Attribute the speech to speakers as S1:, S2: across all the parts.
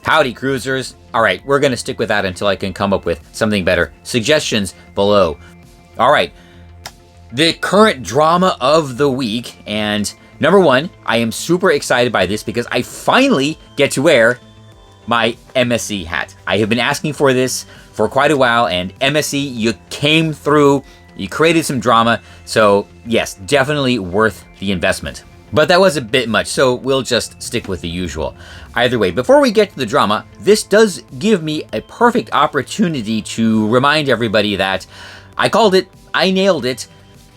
S1: Howdy, cruisers. All right, we're going to stick with that until I can come up with something better. Suggestions below. All right, the current drama of the week. And number one, I am super excited by this because I finally get to wear my MSC hat. I have been asking for this for quite a while, and MSC, you came through. You created some drama. So yes, definitely worth the investment. But that was a bit much, so we'll just stick with the usual. Either way, before we get to the drama, this does give me a perfect opportunity to remind everybody that I called it, I nailed it.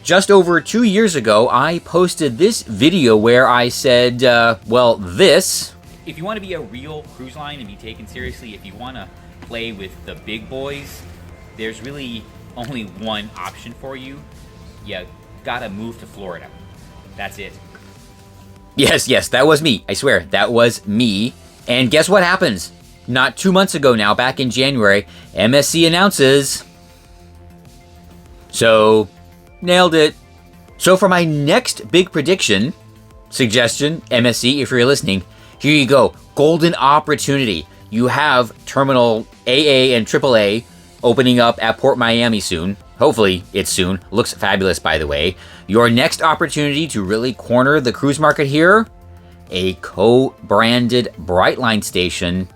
S1: Just over 2 years ago, I posted this video where I said, this. If you want to be a real cruise line and be taken seriously, if you want to play with the big boys, there's really only one option for you. You gotta move to Florida. That's it. Yes, that was me. I swear, that was me. And guess what happens? Not 2 months ago now, back in January, MSC announces... So, nailed it. So for my next big prediction, suggestion, MSC, if you're listening, here you go. Golden opportunity. You have Terminal AA and AAA opening up at Port Miami soon. Hopefully, it's soon. Looks fabulous, by the way. Your next opportunity to really corner the cruise market here, a co-branded Brightline station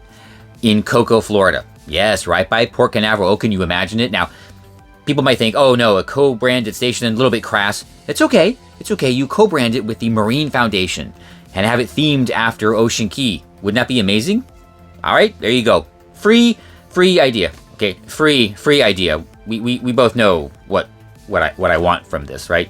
S1: in Cocoa, Florida. Yes, right by Port Canaveral. Oh, can you imagine it? Now, people might think, oh no, a co-branded station, a little bit crass. It's okay. It's okay. You co-brand it with the Marine Foundation and have it themed after Ocean Key. Wouldn't that be amazing? All right, there you go. Free idea. Okay, free idea. We both know what I want from this, right?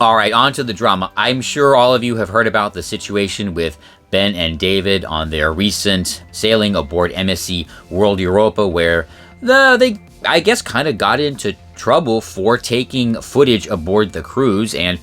S1: All right, on to the drama. I'm sure all of you have heard about the situation with Ben and David on their recent sailing aboard MSC World Europa, where they, I guess, kind of got into trouble for taking footage aboard the cruise. And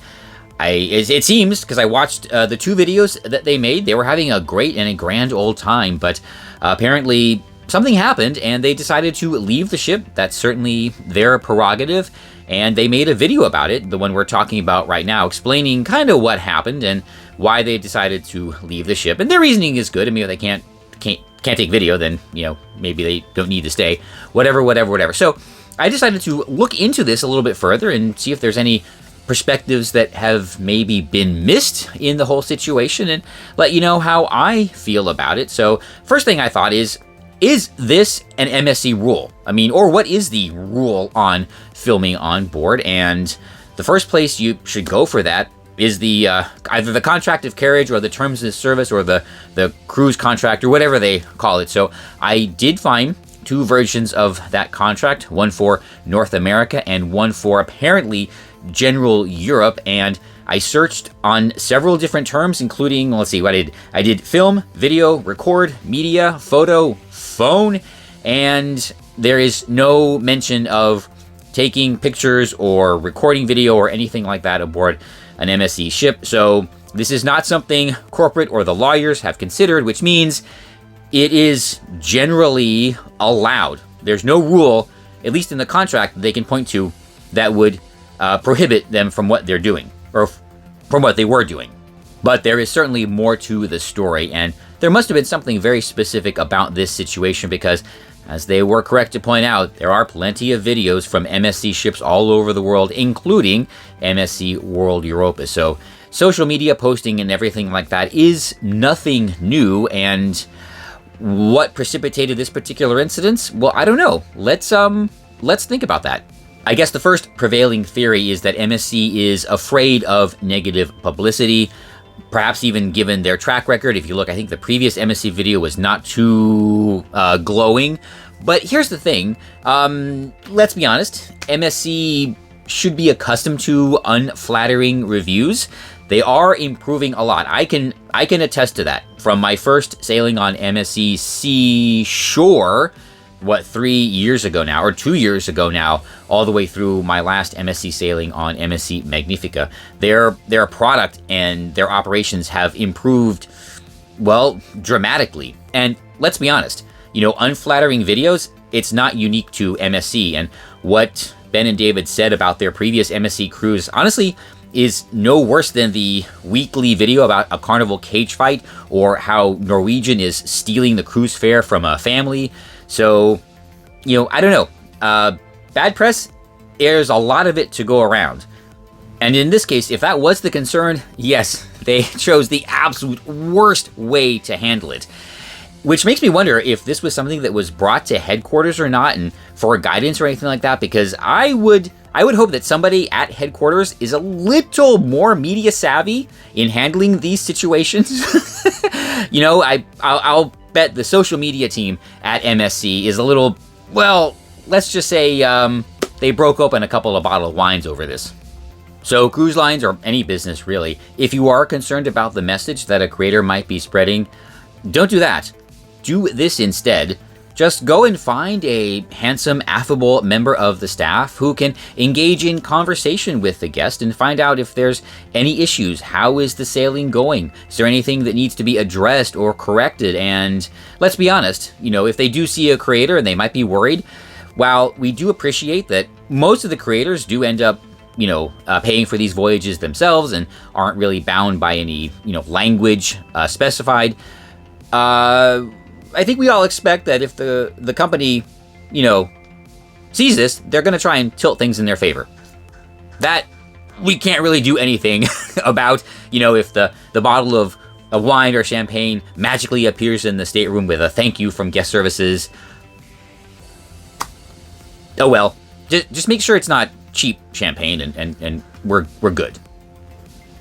S1: it seems, because I watched the 2 videos that they made, they were having a great and a grand old time, but apparently something happened and they decided to leave the ship. That's certainly their prerogative. And they made a video about it, the one we're talking about right now, explaining kind of what happened and why they decided to leave the ship. And their reasoning is good. I mean, if they can't take video, then, maybe they don't need to stay. Whatever. So I decided to look into this a little bit further and see if there's any perspectives that have maybe been missed in the whole situation and let you know how I feel about it. So first thing I thought is this an MSC rule? I mean, or what is the rule on filming on board? And the first place you should go for that is the either the contract of carriage or the terms of service or the cruise contract or whatever they call it. So I did find 2 versions of that contract, one for North America and one for apparently General Europe. And I searched on several different terms, including, let's see what I did film, video, record, media, photo, phone, and there is no mention of taking pictures or recording video or anything like that aboard an MSC ship. So this is not something corporate or the lawyers have considered, which means it is generally allowed. There's no rule, at least in the contract, that they can point to that would prohibit them from what they're doing or from what they were doing. But there is certainly more to the story, and there must have been something very specific about this situation because, as they were correct to point out, there are plenty of videos from MSC ships all over the world, including MSC World Europa. So social media posting and everything like that is nothing new. And what precipitated this particular incident? Well, I don't know. Let's think about that. I guess the first prevailing theory is that MSC is afraid of negative publicity, perhaps even given their track record. If you look, I think the previous MSC video was not too glowing. But here's the thing. Let's be honest. MSC should be accustomed to unflattering reviews. They are improving a lot. I can attest to that. From my first sailing on MSC Seashore, 3 years ago now, or 2 years ago now, all the way through my last MSC sailing on MSC Magnifica. Their product and their operations have improved, well, dramatically. And let's be honest, unflattering videos, it's not unique to MSC. And what Ben and David said about their previous MSC cruise, honestly, is no worse than the weekly video about a carnival cage fight or how Norwegian is stealing the cruise fare from a family. So, I don't know. Bad press, there's a lot of it to go around. And in this case, if that was the concern, yes, they chose the absolute worst way to handle it. Which makes me wonder if this was something that was brought to headquarters or not, and for guidance or anything like that, because I would hope that somebody at headquarters is a little more media savvy in handling these situations. I'll bet the social media team at MSC is a little, well, let's just say they broke open a couple of bottled wines over this. So cruise lines, or any business really, if you are concerned about the message that a creator might be spreading, don't do that. Do this instead. Just go and find a handsome, affable member of the staff who can engage in conversation with the guest and find out if there's any issues. How is the sailing going? Is there anything that needs to be addressed or corrected? And let's be honest, if they do see a creator and they might be worried, while we do appreciate that most of the creators do end up paying for these voyages themselves and aren't really bound by any, language specified. I think we all expect that if the company, sees this, they're going to try and tilt things in their favor. That we can't really do anything about, if the bottle of wine or champagne magically appears in the stateroom with a thank you from guest services. Oh well, just make sure it's not cheap champagne and we're good.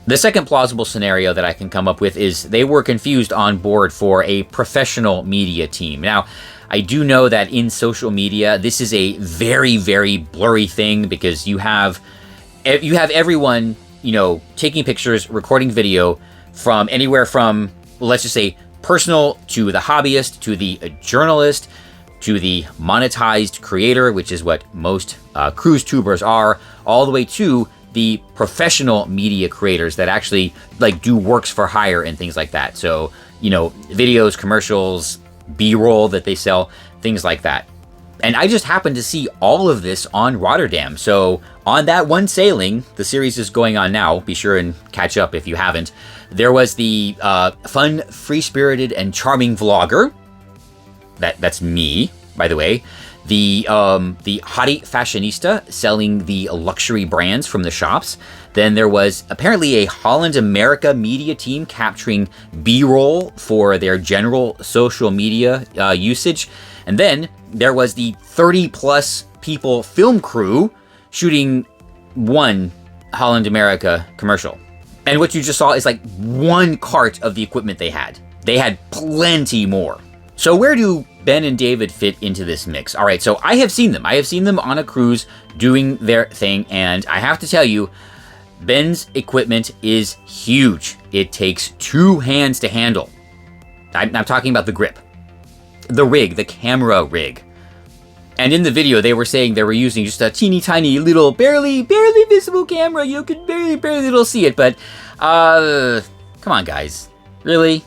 S1: The second plausible scenario that I can come up with is they were confused on board for a professional media team. Now, I do know that in social media, this is a very, very blurry thing because you have everyone, taking pictures, recording video from anywhere from, let's just say, personal to the hobbyist, to the journalist, to the monetized creator, which is what most cruise tubers are, all the way to the professional media creators that actually do works for hire and things like that. So, videos, commercials, B-roll that they sell, things like that. And I just happened to see all of this on Rotterdam. So on that one sailing, the series is going on now. Be sure and catch up if you haven't. There was the fun, free-spirited, and charming vlogger. That's me, by the way. The hottie fashionista selling the luxury brands from the shops. Then there was apparently a Holland Merica media team capturing B-roll for their general social media usage. And then there was the 30-plus people film crew shooting one Holland Merica commercial. And what you just saw is one cart of the equipment they had. They had plenty more. So where do Ben and David fit into this mix? All right, so I have seen them. I have seen them on a cruise doing their thing, and I have to tell you, Ben's equipment is huge. It takes 2 hands to handle. I'm talking about the grip, the rig, the camera rig. And in the video, they were saying they were using just a teeny tiny little, barely visible camera. You could barely little see it, but come on, guys. Really?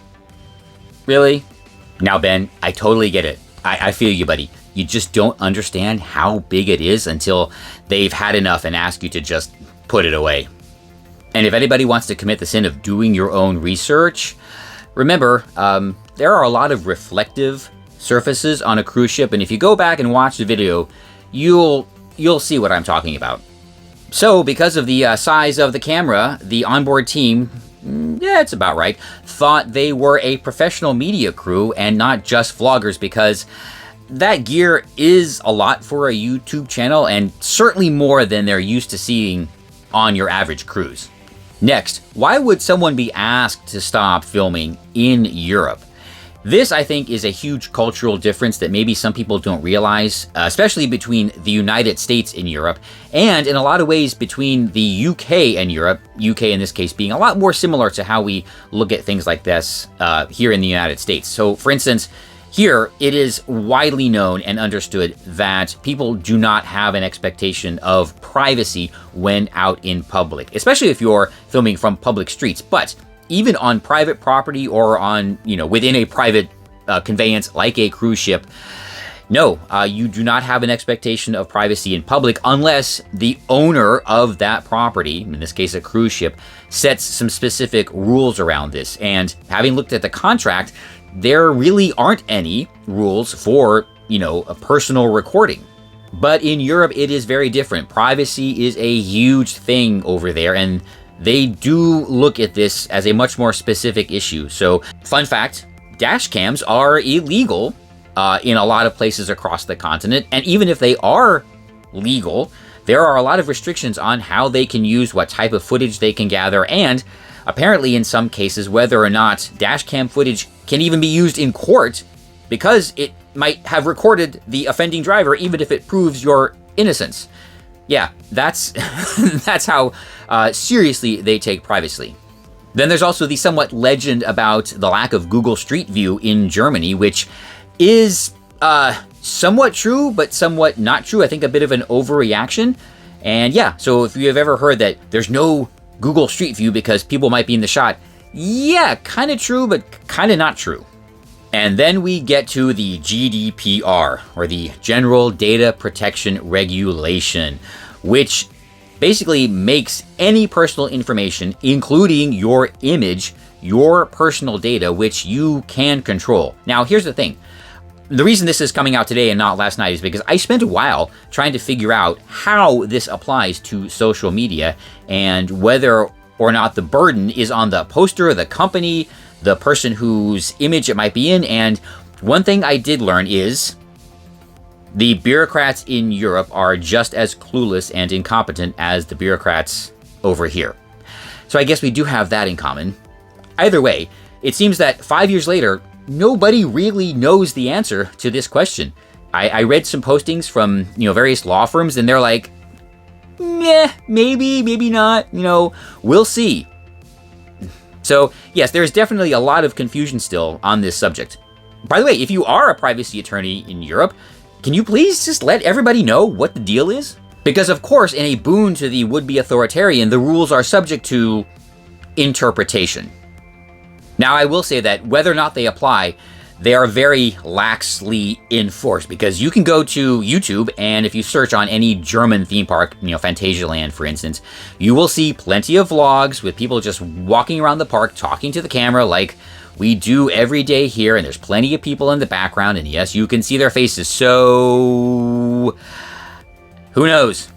S1: Now, Ben, I totally get it. I feel you, buddy. You just don't understand how big it is until they've had enough and ask you to just put it away. And if anybody wants to commit the sin of doing your own research, remember, there are a lot of reflective surfaces on a cruise ship, and if you go back and watch the video, you'll see what I'm talking about. So, because of the size of the camera, the onboard team, yeah, it's about right, thought they were a professional media crew and not just vloggers, because that gear is a lot for a YouTube channel and certainly more than they're used to seeing on your average cruise. Next, why would someone be asked to stop filming in Europe? This, I think, is a huge cultural difference that maybe some people don't realize, especially between the United States and Europe, and in a lot of ways between the UK and Europe, UK in this case being a lot more similar to how we look at things like this here in the United States. So, for instance, here, it is widely known and understood that people do not have an expectation of privacy when out in public, especially if you're filming from public streets. But even on private property or on, within a private conveyance like a cruise ship, No, you do not have an expectation of privacy in public unless the owner of that property, in this case a cruise ship, sets some specific rules around this. And having looked at the contract, there really aren't any rules for, a personal recording. But in Europe, it is very different. Privacy is a huge thing over there, and they do look at this as a much more specific issue. So, fun fact, dash cams are illegal in a lot of places across the continent. And even if they are legal, there are a lot of restrictions on how they can use, what type of footage they can gather, and apparently in some cases whether or not dash cam footage can even be used in court because it might have recorded the offending driver even if it proves your innocence. Yeah, that's that's how seriously they take privacy. Then there's also the somewhat legend about the lack of Google Street View in Germany, which is somewhat true, but somewhat not true. I think a bit of an overreaction. And yeah, so if you have ever heard that there's no Google Street View because people might be in the shot, yeah, kind of true, but kind of not true. And then we get to the GDPR, or the General Data Protection Regulation, which basically makes any personal information, including your image, your personal data, which you can control. Now, here's the thing. The reason this is coming out today and not last night is because I spent a while trying to figure out how this applies to social media and whether or not the burden is on the poster, the company, the person whose image it might be in. And one thing I did learn is the bureaucrats in Europe are just as clueless and incompetent as the bureaucrats over here. So I guess we do have that in common. Either way, it seems that 5 years later, nobody really knows the answer to this question. I read some postings from, various law firms, and they're like, meh, maybe not, we'll see. So yes, there's definitely a lot of confusion still on this subject. By the way, if you are a privacy attorney in Europe, can you please just let everybody know what the deal is? Because of course, in a boon to the would-be authoritarian, the rules are subject to interpretation. Now, I will say that whether or not they apply, they are very laxly enforced, because you can go to YouTube, and if you search on any German theme park, Phantasialand, for instance, you will see plenty of vlogs with people just walking around the park, talking to the camera like we do every day here, and there's plenty of people in the background, and yes, you can see their faces, so who knows?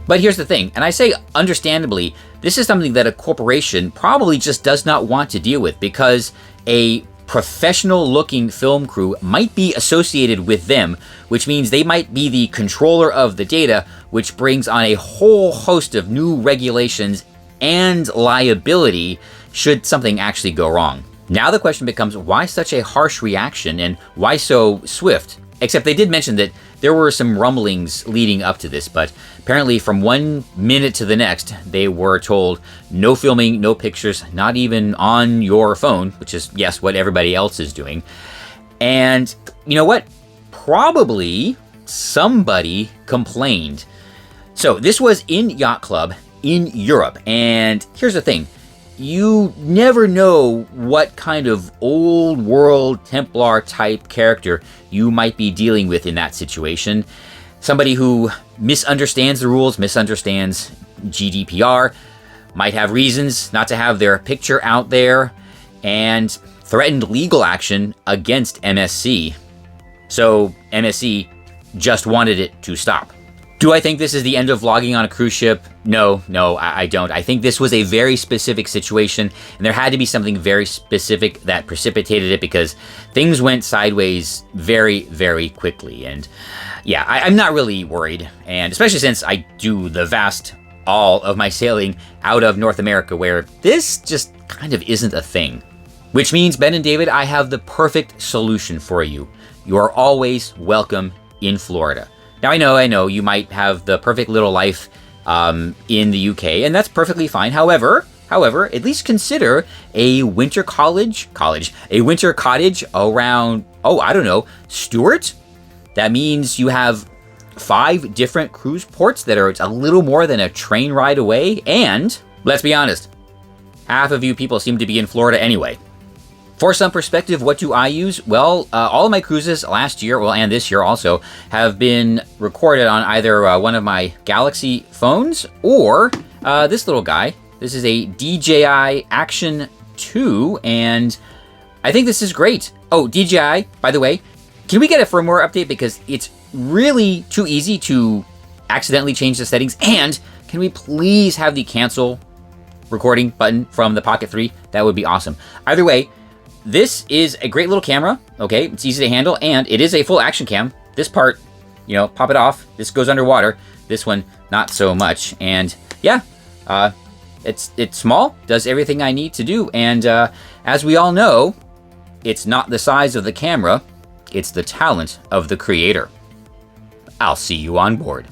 S1: But here's the thing, and I say understandably, this is something that a corporation probably just does not want to deal with, because a professional-looking film crew might be associated with them, which means they might be the controller of the data, which brings on a whole host of new regulations and liability should something actually go wrong. Now the question becomes, why such a harsh reaction, and why so swift? Except they did mention that there were some rumblings leading up to this, but apparently from 1 minute to the next, they were told no filming, no pictures, not even on your phone, which is, yes, what everybody else is doing. And you know what? Probably somebody complained. So this was in Yacht Club in Europe, and here's the thing. You never know what kind of old world Templar type character you might be dealing with in that situation. Somebody who misunderstands the rules, misunderstands GDPR, might have reasons not to have their picture out there, and threatened legal action against MSC. So MSC just wanted it to stop. Do I think this is the end of vlogging on a cruise ship? No, I don't. I think this was a very specific situation, and there had to be something very specific that precipitated it, because things went sideways very, very quickly. And yeah, I'm not really worried, and especially since I do the vast all of my sailing out of North America, where this just kind of isn't a thing. Which means, Ben and David, I have the perfect solution for you. You are always welcome in Florida. Now, I know, you might have the perfect little life in the UK, and that's perfectly fine. However, at least consider a winter cottage around, Stewart. That means you have 5 different cruise ports that are a little more than a train ride away, and let's be honest, half of you people seem to be in Florida anyway. For some perspective, what do I use? Well, all of my cruises last year, well, and this year also, have been recorded on either one of my Galaxy phones or this little guy. This is a DJI Action 2, and I think this is great. Oh, DJI, by the way, can we get a firmware update? Because it's really too easy to accidentally change the settings. And can we please have the cancel recording button from the Pocket 3? That would be awesome. Either way, this is a great little camera, okay? It's easy to handle, and it is a full action cam. This part, you know, pop it off. This goes underwater. This one, not so much. And yeah, it's small, does everything I need to do. And as we all know, it's not the size of the camera, it's the talent of the creator. I'll see you on board.